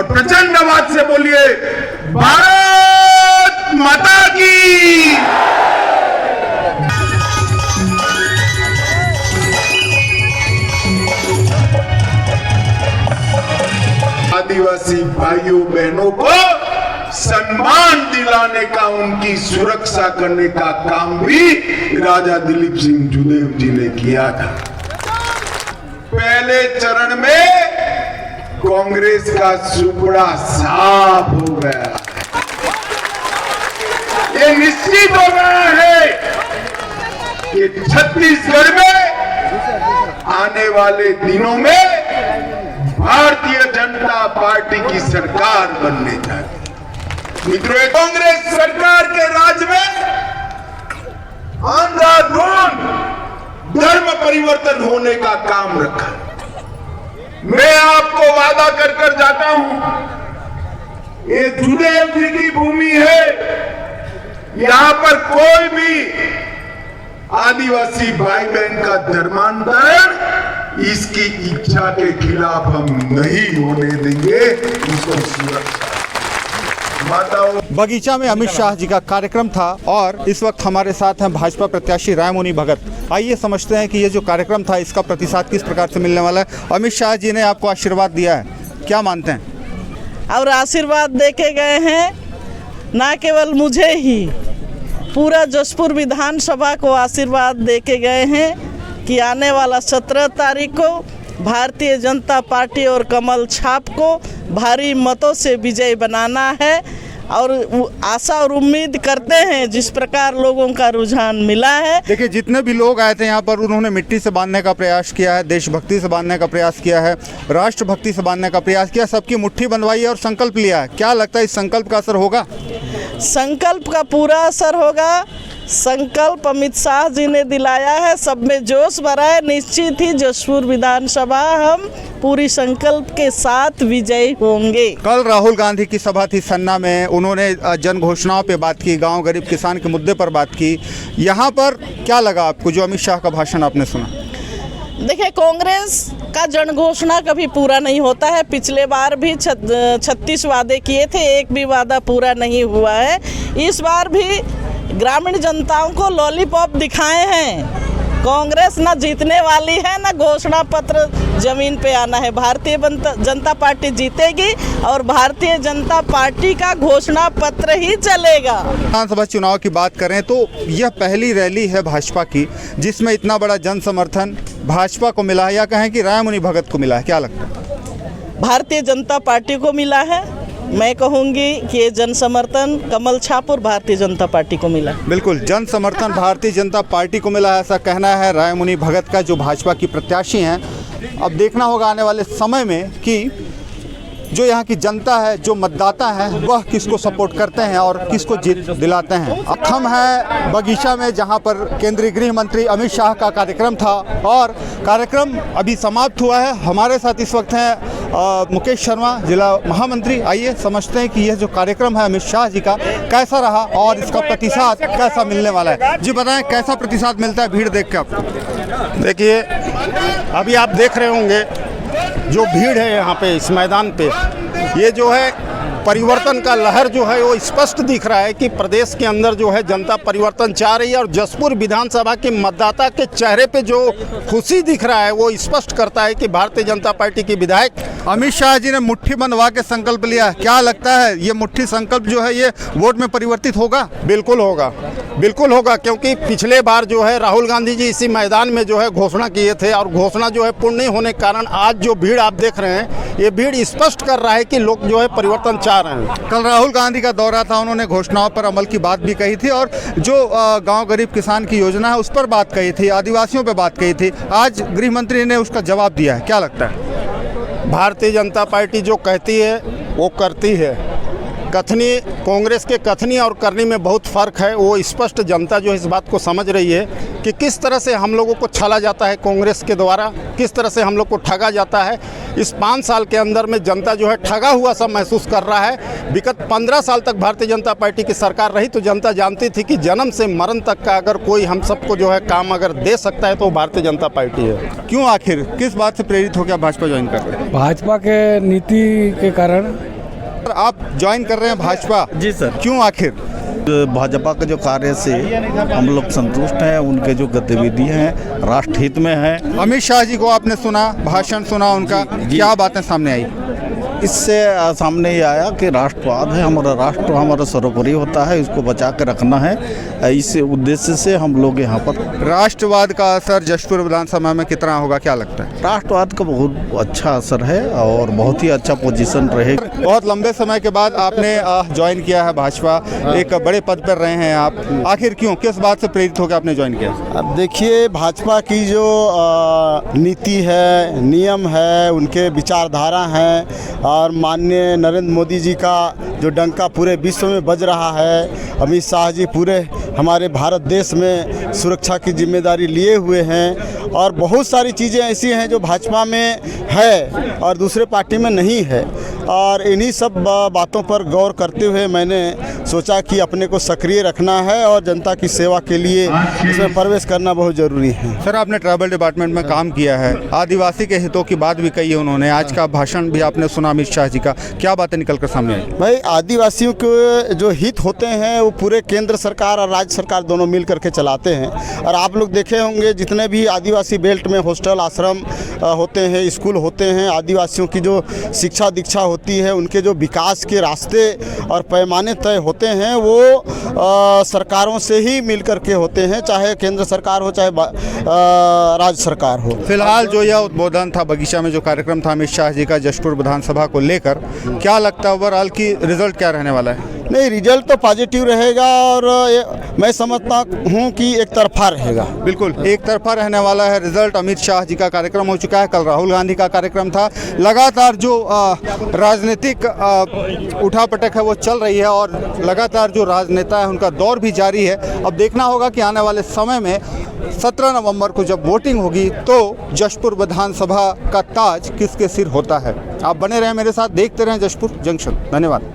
और प्रचंड आवाज से बोलिए भारत माता की। आदिवासी भाइयों बहनों को सम्मान दिलाने का, उनकी सुरक्षा करने का काम भी राजा दिलीप सिंह जुदेव जी ने किया था। पहले चरण में कांग्रेस का सुपड़ा साफ हो गया, ये निश्चित हो गया है कि छत्तीसगढ़ में आने वाले दिनों में भारतीय जनता पार्टी की सरकार बनने जा रही है। मित्रों, कांग्रेस सरकार के राज में अंधाधुंध धर्म परिवर्तन होने का काम रखा। मैं आपको वादा कर कर जाता हूं, ये जुदेव जी की भूमि है, यहां पर कोई भी आदिवासी भाई बहन का धर्मांतरण इसकी इच्छा के खिलाफ हम नहीं होने देंगे। इसको सुरक्षा बगीचा में अमित शाह जी का कार्यक्रम था और इस वक्त हमारे साथ हैं भाजपा प्रत्याशी रायमुनि भगत। आइए समझते हैं कि ये जो कार्यक्रम था इसका प्रतिसाद किस प्रकार से मिलने वाला है। अमित शाह जी ने आपको आशीर्वाद दिया है, क्या मानते हैं? और आशीर्वाद देके गए हैं ना केवल मुझे ही, पूरा जशपुर विधानसभा को आशीर्वाद देके गए हैं कि आने वाला 17 तारीख को भारतीय जनता पार्टी और कमल छाप को भारी मतों से विजय बनाना है। और आशा और उम्मीद करते हैं जिस प्रकार लोगों का रुझान मिला है। देखिए, जितने भी लोग आए थे यहाँ पर उन्होंने मिट्टी से बांधने का प्रयास किया है, देशभक्ति से बांधने का प्रयास किया है, राष्ट्रभक्ति से बांधने का प्रयास किया, सबकी मुट्ठी बंधवाई है और संकल्प लिया है। क्या लगता है इस संकल्प का असर होगा? संकल्प का पूरा असर होगा। संकल्प अमित शाह जी ने दिलाया है, सब में जोश भरा है। निश्चित ही जशपुर विधानसभा हम पूरी संकल्प के साथ विजयी होंगे। कल राहुल गांधी की सभा थी सन्ना में, उन्होंने जन घोषणाओं पे बात की, गांव गरीब किसान के मुद्दे पर बात की। यहाँ पर क्या लगा आपको जो अमित शाह का भाषण आपने सुना? देखिए, कांग्रेस का जन घोषणा कभी पूरा नहीं होता है। पिछले बार भी 36 वादे किए थे, एक भी वादा पूरा नहीं हुआ है। इस बार भी ग्रामीण जनताओं को लॉलीपॉप दिखाए हैं। कांग्रेस ना जीतने वाली है, ना घोषणा पत्र जमीन पे आना है। भारतीय जनता पार्टी जीतेगी और भारतीय जनता पार्टी का घोषणा पत्र ही चलेगा। विधानसभा चुनाव की बात करें तो यह पहली रैली है भाजपा की जिसमें इतना बड़ा जन समर्थन भाजपा को मिला है, या कहें कि रायमुनि भगत को मिला है। क्या लगता है? भारतीय जनता पार्टी को मिला है। मैं कहूँगी कि ये जन समर्थन कमल छाप और भारतीय जनता पार्टी को मिला। बिल्कुल, जन समर्थन भारतीय जनता पार्टी को मिला है, ऐसा कहना है रायमुनि भगत का, जो भाजपा की प्रत्याशी हैं। अब देखना होगा आने वाले समय में कि जो यहाँ की जनता है, जो मतदाता हैं, वह किसको सपोर्ट करते हैं और किसको जीत दिलाते हैं। अब हम हैं बगीचा में जहाँ पर केंद्रीय गृह मंत्री अमित शाह का कार्यक्रम था और कार्यक्रम अभी समाप्त हुआ है। हमारे साथ इस वक्त हैं मुकेश शर्मा, जिला महामंत्री। आइए समझते हैं कि यह जो कार्यक्रम है अमित शाह जी का कैसा रहा और इसका प्रतिसाद कैसा मिलने वाला है। जी बताएं, कैसा प्रतिसाद मिलता है भीड़ देख के आपको? देखिए, अभी आप देख रहे होंगे जो भीड़ है यहाँ पे इस मैदान पे, ये जो है परिवर्तन का लहर जो है वो स्पष्ट दिख रहा है कि प्रदेश के अंदर जो है जनता परिवर्तन चाह रही है। और जशपुर विधानसभा के मतदाता के चेहरे पे जो खुशी दिख रहा है वो स्पष्ट करता है कि भारतीय जनता पार्टी की विधायक अमित शाह जी ने मुट्ठी बंधवा के संकल्प लिया। क्या लगता है ये मुट्ठी संकल्प जो है ये वोट में परिवर्तित होगा? बिल्कुल होगा, बिल्कुल होगा, क्योंकि पिछले बार जो है राहुल गांधी जी इसी मैदान में जो है घोषणा किए थे और घोषणा जो है पूर्ण नहीं होने के कारण आज जो भीड़ आप देख रहे हैं, ये भीड़ स्पष्ट कर रहा है कि लोग जो है परिवर्तन चाह रहे हैं। कल राहुल गांधी का दौरा था, उन्होंने घोषणाओं पर अमल की बात भी कही थी और जो गांव गरीब किसान की योजना है उस पर बात कही थी, आदिवासियों पर बात कही थी। आज गृह मंत्री ने उसका जवाब दिया है। क्या लगता है? भारतीय जनता पार्टी जो कहती है वो करती है। कथनी, कांग्रेस के कथनी और करनी में बहुत फ़र्क है। वो स्पष्ट जनता जो इस बात को समझ रही है कि किस तरह से हम लोगों को छला जाता है कांग्रेस के द्वारा, किस तरह से हम लोग को ठगा जाता है। इस 5 साल के अंदर में जनता जो है ठगा हुआ सा महसूस कर रहा है। विगत 15 साल तक भारतीय जनता पार्टी की सरकार रही तो जनता जानती थी कि जन्म से मरण तक का अगर कोई हम सबको जो है काम अगर दे सकता है तो भारतीय जनता पार्टी है। क्यों, आखिर किस बात से प्रेरित होकर भाजपा ज्वाइन कर रहे हैं? भाजपा के नीति के कारण आप ज्वाइन कर रहे हैं भाजपा? जी सर। क्यों आखिर? भाजपा के जो कार्य से हम लोग संतुष्ट हैं, उनके जो गतिविधि हैं राष्ट्र हित में है। अमित शाह जी को आपने सुना, भाषण सुना उनका, क्या बातें सामने आई? इससे सामने ये आया कि राष्ट्रवाद है, हमारा राष्ट्र हमारा सर्वोपरि होता है, इसको बचा के रखना है। इस उद्देश्य से हम लोग यहाँ पर राष्ट्रवाद का असर जशपुर विधानसभा में कितना होगा, क्या लगता है? राष्ट्रवाद का बहुत अच्छा असर है और बहुत ही अच्छा पोजीशन रहेगा। बहुत लंबे समय के बाद आपने ज्वाइन किया है भाजपा, एक बड़े पद पर रहे हैं आप, आखिर क्यों, किस बात से प्रेरित होकर आपने ज्वाइन किया? अब देखिए, भाजपा की जो नीति है, नियम है, उनके विचारधारा हैं और माननीय नरेंद्र मोदी जी का जो डंका पूरे विश्व में बज रहा है, अमित शाह जी पूरे हमारे भारत देश में सुरक्षा की जिम्मेदारी लिए हुए हैं और बहुत सारी चीज़ें ऐसी हैं जो भाजपा में है और दूसरे पार्टी में नहीं है। और इन्हीं सब बातों पर गौर करते हुए मैंने सोचा कि अपने को सक्रिय रखना है और जनता की सेवा के लिए इसमें प्रवेश करना बहुत ज़रूरी है। सर, आपने ट्रैवल डिपार्टमेंट में काम किया है, आदिवासी के हितों की बात भी कही है उन्होंने, आज का भाषण भी आपने सुना अमित शाह जी का, क्या बातें निकल कर सामने आई? भाई, आदिवासियों के जो हित होते हैं वो पूरे केंद्र सरकार और राज्य सरकार दोनों मिल करके चलाते हैं। और आप लोग देखे होंगे जितने भी आदिवासी बेल्ट में हॉस्टल आश्रम होते हैं, स्कूल होते हैं, आदिवासियों की जो शिक्षा दीक्षा होती है, उनके जो विकास के रास्ते और पैमाने तय होते हैं वो सरकारों से ही मिल करके होते हैं, चाहे केंद्र सरकार हो चाहे राज्य सरकार हो। फिलहाल जो यह उद्बोधन था, बगीचा में जो कार्यक्रम था अमित शाह जी का जशपुर विधानसभा को लेकर, क्या लगता है ओवरऑल की रिजल्ट क्या रहने वाला है? नहीं, रिजल्ट तो पॉजिटिव रहेगा और मैं समझता हूँ कि एक तरफा रहेगा। बिल्कुल एक तरफा रहने वाला है रिजल्ट। अमित शाह जी का कार्यक्रम हो चुका है, कल राहुल गांधी का कार्यक्रम था। लगातार जो राजनीतिक उठापटक है वो चल रही है और लगातार जो राजनेता है उनका दौर भी जारी है। अब देखना होगा कि आने वाले समय में 17 नवंबर को जब वोटिंग होगी तो जशपुर विधानसभा का ताज किसके सिर होता है। आप बने रहें मेरे साथ, देखते रहें जशपुर जंक्शन। धन्यवाद।